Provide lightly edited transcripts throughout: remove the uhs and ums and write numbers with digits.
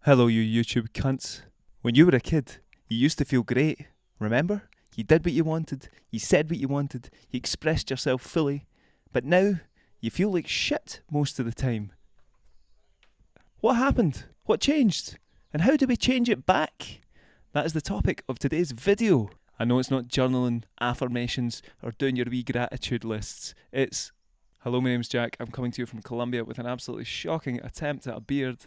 Hello, you YouTube cunts. When you were a kid, you used to feel great. Remember? You did what you wanted, you said what you wanted, you expressed yourself fully. But now, you feel like shit most of the time. What happened? What changed? And how do we change it back? That is the topic of today's video. I know it's not journaling, affirmations, or doing your wee gratitude lists. It's, hello, my name's Jack. I'm coming to you from Colombia with an absolutely shocking attempt at a beard.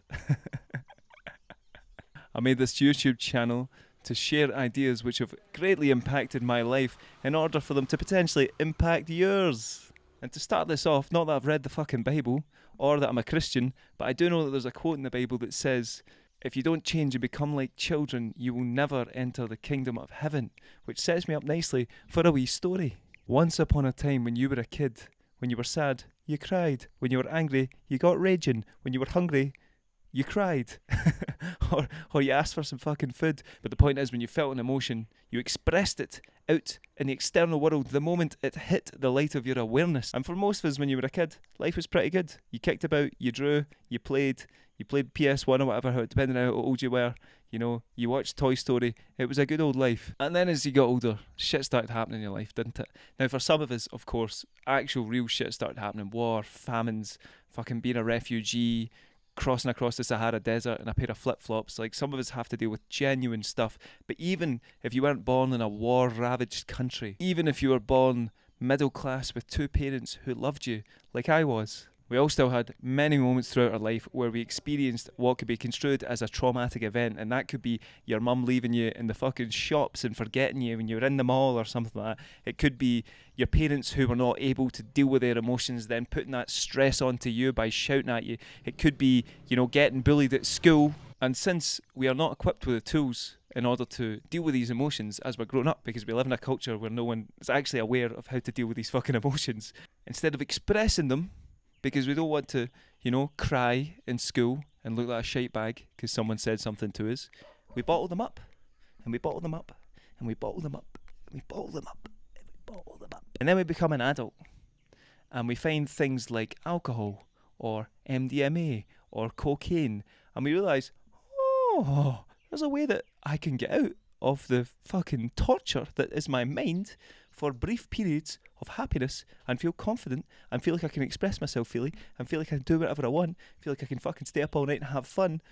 I made this YouTube channel to share ideas which have greatly impacted my life in order for them to potentially impact yours. And to start this off, not that I've read the fucking Bible or that I'm a Christian, but I do know that there's a quote in the Bible that says, if you don't change and become like children, you will never enter the kingdom of heaven, which sets me up nicely for a wee story. Once upon a time when you were a kid, when you were sad, you cried. When you were angry, you got raging. When you were hungry, you cried. or you asked for some fucking food. But the point is, when you felt an emotion, you expressed it out in the external world the moment it hit the light of your awareness. And for most of us, when you were a kid, life was pretty good. You kicked about, you drew, you played PS1 or whatever, depending on how old you were. You know, you watched Toy Story. It was a good old life. And then as you got older, shit started happening in your life, didn't it? Now, for some of us, of course, actual real shit started happening. War, famines, fucking being a refugee, crossing across the Sahara Desert in a pair of flip-flops. Like, some of us have to deal with genuine stuff. But even if you weren't born in a war-ravaged country, even if you were born middle class with two parents who loved you, like I was, we all still had many moments throughout our life where we experienced what could be construed as a traumatic event, and that could be your mum leaving you in the fucking shops and forgetting you when you were in the mall or something like that. It could be your parents who were not able to deal with their emotions, then putting that stress onto you by shouting at you. It could be, getting bullied at school. And since we are not equipped with the tools in order to deal with these emotions as we're growing up, because we live in a culture where no one is actually aware of how to deal with these fucking emotions, instead of expressing them, because we don't want to, cry in school and look like a shite bag because someone said something to us, we bottle them up, and we bottle them up, and we bottle them up, and we bottle them up, and we bottle them up. And then we become an adult, and we find things like alcohol, or MDMA, or cocaine, and we realise, oh, there's a way that I can get out of the fucking torture that is my mind for brief periods of happiness and feel confident and feel like I can express myself freely and feel like I can do whatever I want, feel like I can fucking stay up all night and have fun.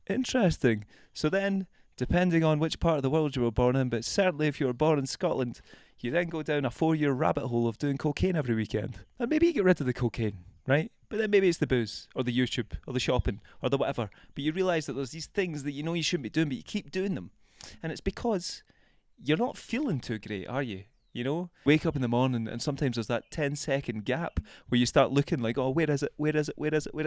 Interesting. So then, depending on which part of the world you were born in, but certainly if you were born in Scotland, you then go down a 4-year rabbit hole of doing cocaine every weekend. And maybe you get rid of the cocaine, right? But then maybe it's the booze, or the YouTube, or the shopping, or the whatever. But you realise that there's these things that you shouldn't be doing, but you keep doing them. And it's because you're not feeling too great, are you? Wake up in the morning and sometimes there's that 10-second gap where you start looking like, oh, where is it?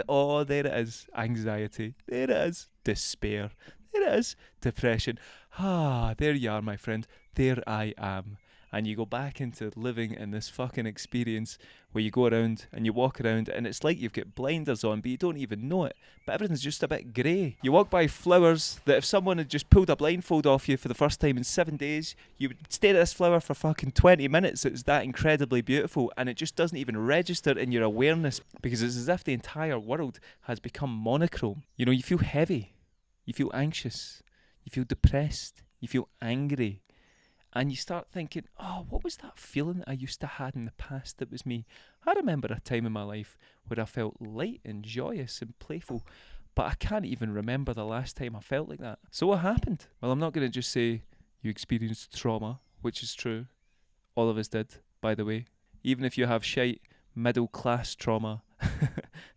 Oh, there it is. Anxiety. There it is. Despair. There it is. Depression. There you are, my friend. There I am. And you go back into living in this fucking experience where you go around and you walk around and it's like you've got blinders on, but you don't even know it. But everything's just a bit grey. You walk by flowers that if someone had just pulled a blindfold off you for the first time in 7 days, you would stare at this flower for fucking 20 minutes. It's that incredibly beautiful, and it just doesn't even register in your awareness because it's as if the entire world has become monochrome. You feel heavy. You feel anxious. You feel depressed. You feel angry. And you start thinking, oh, what was that feeling I used to have in the past that was me? I remember a time in my life where I felt light and joyous and playful, but I can't even remember the last time I felt like that. So what happened? Well, I'm not going to just say you experienced trauma, which is true. All of us did, by the way. Even if you have shite middle-class trauma,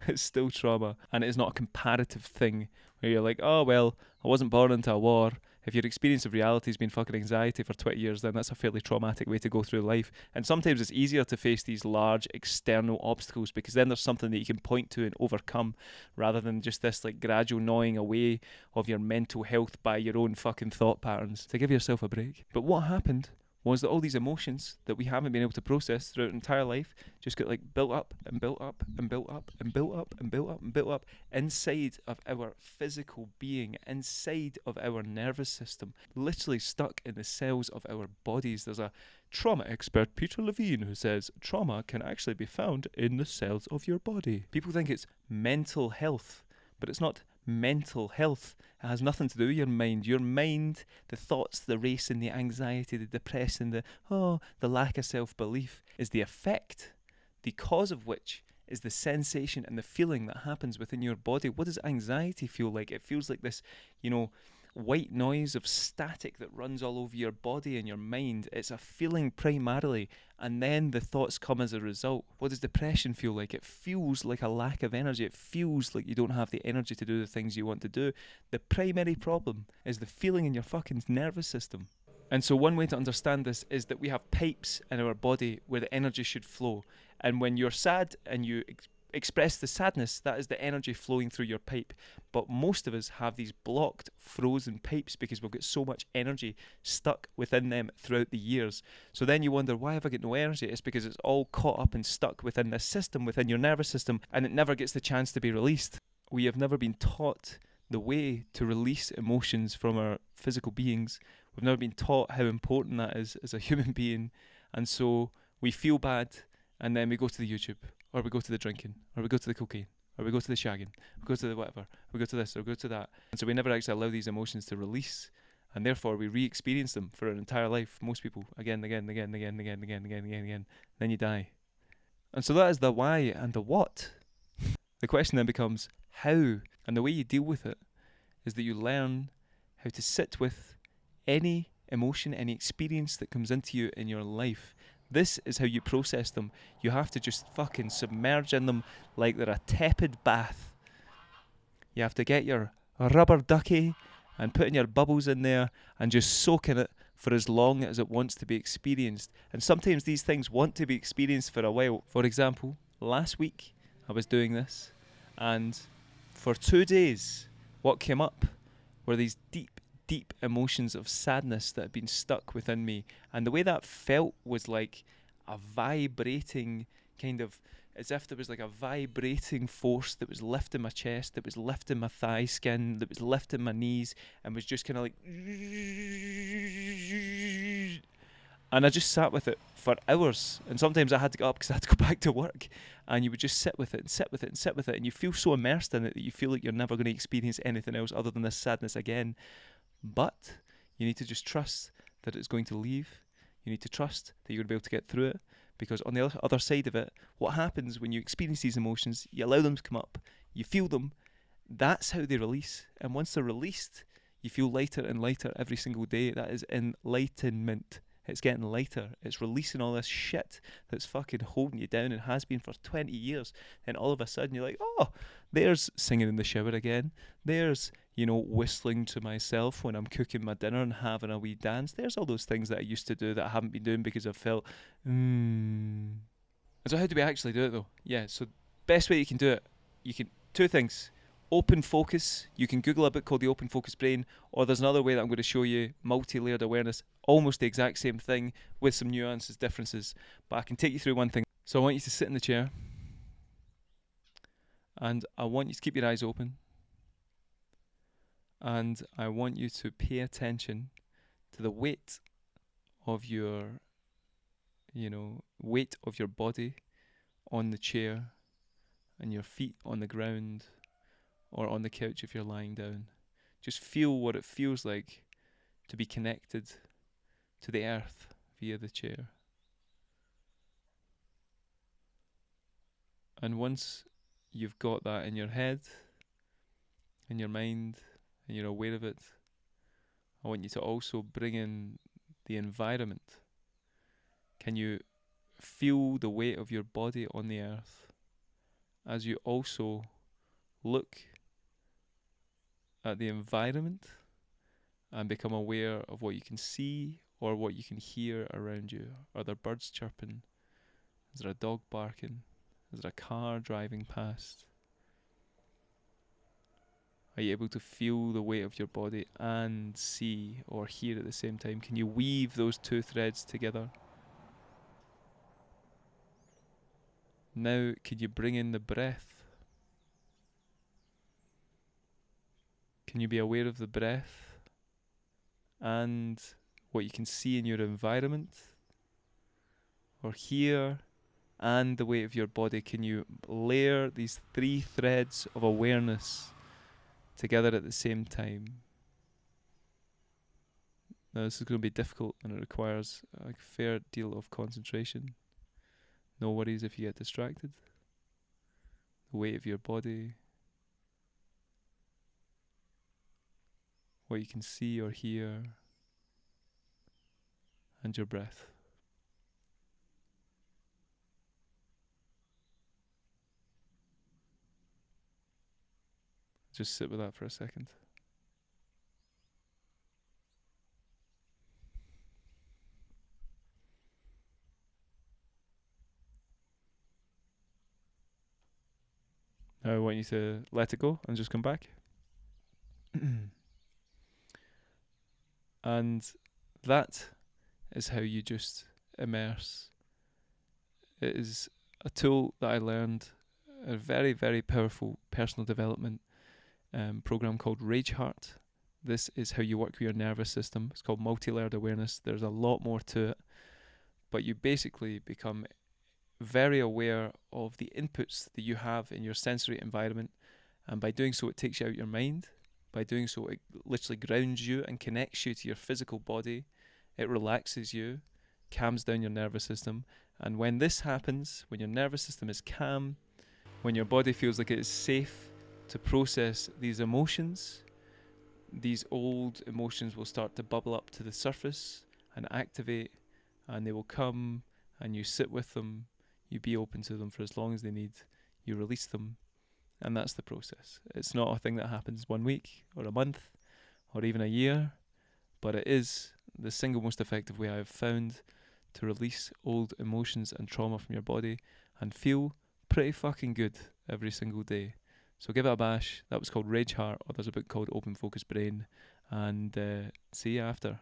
it's still trauma. And it's not a comparative thing where you're like, oh, well, I wasn't born into a war. If your experience of reality has been fucking anxiety for 20 years, then that's a fairly traumatic way to go through life. And sometimes it's easier to face these large external obstacles because then there's something that you can point to and overcome rather than just this like gradual gnawing away of your mental health by your own fucking thought patterns. To give yourself a break. But what happened was that all these emotions that we haven't been able to process throughout our entire life just got like built up and built up and built up and built up and built up and built up inside of our physical being, inside of our nervous system, literally stuck in the cells of our bodies. There's a trauma expert, Peter Levine, who says trauma can actually be found in the cells of your body. People think it's mental health, but it's not mental health. It has nothing to do with your mind. Your mind, the thoughts, the racing, the anxiety, the depression, the lack of self-belief is the effect, the cause of which is the sensation and the feeling that happens within your body. What does anxiety feel like? It feels like this, white noise of static that runs all over your body and your mind. It's a feeling primarily, and then the thoughts come as a result. What does depression feel like? It feels like a lack of energy. It feels like you don't have the energy to do the things you want to do. The primary problem is the feeling in your fucking nervous system. And so one way to understand this is that we have pipes in our body where the energy should flow. And when you're sad and you express the sadness, that is the energy flowing through your pipe. But most of us have these blocked, frozen pipes because we've got so much energy stuck within them throughout the years. So then you wonder, why have I got no energy? It's because it's all caught up and stuck within this system, within your nervous system, and it never gets the chance to be released. We have never been taught the way to release emotions from our physical beings. We've never been taught how important that is as a human being. And so we feel bad, and then we go to the YouTube, or we go to the drinking, or we go to the cocaine, or we go to the shagging, we go to the whatever, we go to this, or we go to that. And so we never actually allow these emotions to release, and therefore we re-experience them for our entire life. Most people, again. Then you die. And so that is the why and the what. The question then becomes how, and the way you deal with it is that you learn how to sit with any emotion, any experience that comes into you in your life. This is how you process them. You have to just fucking submerge in them like they're a tepid bath. You have to get your rubber ducky and put in your bubbles in there and just soak in it for as long as it wants to be experienced. And sometimes these things want to be experienced for a while. For example, last week I was doing this, and for 2 days what came up were these deep emotions of sadness that had been stuck within me. And the way that felt was like a vibrating kind of, as if there was like a vibrating force that was lifting my chest, that was lifting my thigh skin, that was lifting my knees, and was just kind of like... And I just sat with it for hours. And sometimes I had to get up because I had to go back to work. And you would just sit with it and sit with it and sit with it. And you feel so immersed in it that you feel like you're never going to experience anything else other than this sadness again. But you need to just trust that it's going to leave. You need to trust that you're going to be able to get through it. Because on the other side of it, what happens when you experience these emotions, you allow them to come up, you feel them, that's how they release. And once they're released, you feel lighter and lighter every single day. That is enlightenment. It's getting lighter. It's releasing all this shit that's fucking holding you down and has been for 20 years. And all of a sudden you're like, oh, there's singing in the shower again. There's, whistling to myself when I'm cooking my dinner and having a wee dance. There's all those things that I used to do that I haven't been doing because I've felt, And so how do we actually do it though? Yeah, so best way you can do it, two things. Open focus. You can Google a book called The Open Focus Brain, or there's another way that I'm going to show you, multi-layered awareness, almost the exact same thing with some nuances, differences, but I can take you through one thing. So I want you to sit in the chair, and I want you to keep your eyes open, and I want you to pay attention to the weight of your, weight of your body on the chair, and your feet on the ground, or on the couch if you're lying down. Just feel what it feels like to be connected to the earth via the chair. And once you've got that in your head, in your mind, and you're aware of it, I want you to also bring in the environment. Can you feel the weight of your body on the earth as you also look at the environment and become aware of what you can see or what you can hear around you? Are there birds chirping? Is there a dog barking? Is there a car driving past? Are you able to feel the weight of your body and see or hear at the same time? Can you weave those two threads together? Now, can you bring in the breath? Can you be aware of the breath and what you can see in your environment or hear and the weight of your body? Can you layer these three threads of awareness together at the same time. Now this is going to be difficult and it requires a fair deal of concentration. No worries if you get distracted. The weight of your body, what you can see or hear, and your breath. Just sit with that for a second. Now I want you to let it go and just come back. And that is how you just immerse. It is a tool that I learned, a very, very powerful personal development program called Rage Heart. This is how you work with your nervous system. It's called multi-layered awareness. There's a lot more to it, but you basically become very aware of the inputs that you have in your sensory environment, and by doing so it takes you out your mind. By doing so it literally grounds you and connects you to your physical body. It relaxes you, calms down your nervous system, and when this happens, when your nervous system is calm, when your body feels like it is safe to process these emotions, these old emotions will start to bubble up to the surface and activate, and they will come and you sit with them. You be open to them for as long as they need. You release them, and that's the process. It's not a thing that happens 1 week or a month or even a year, but it is the single most effective way I have found to release old emotions and trauma from your body and feel pretty fucking good every single day. So give it a bash. That was called Rage Heart, or there's a book called Open Focus Brain, and see you after.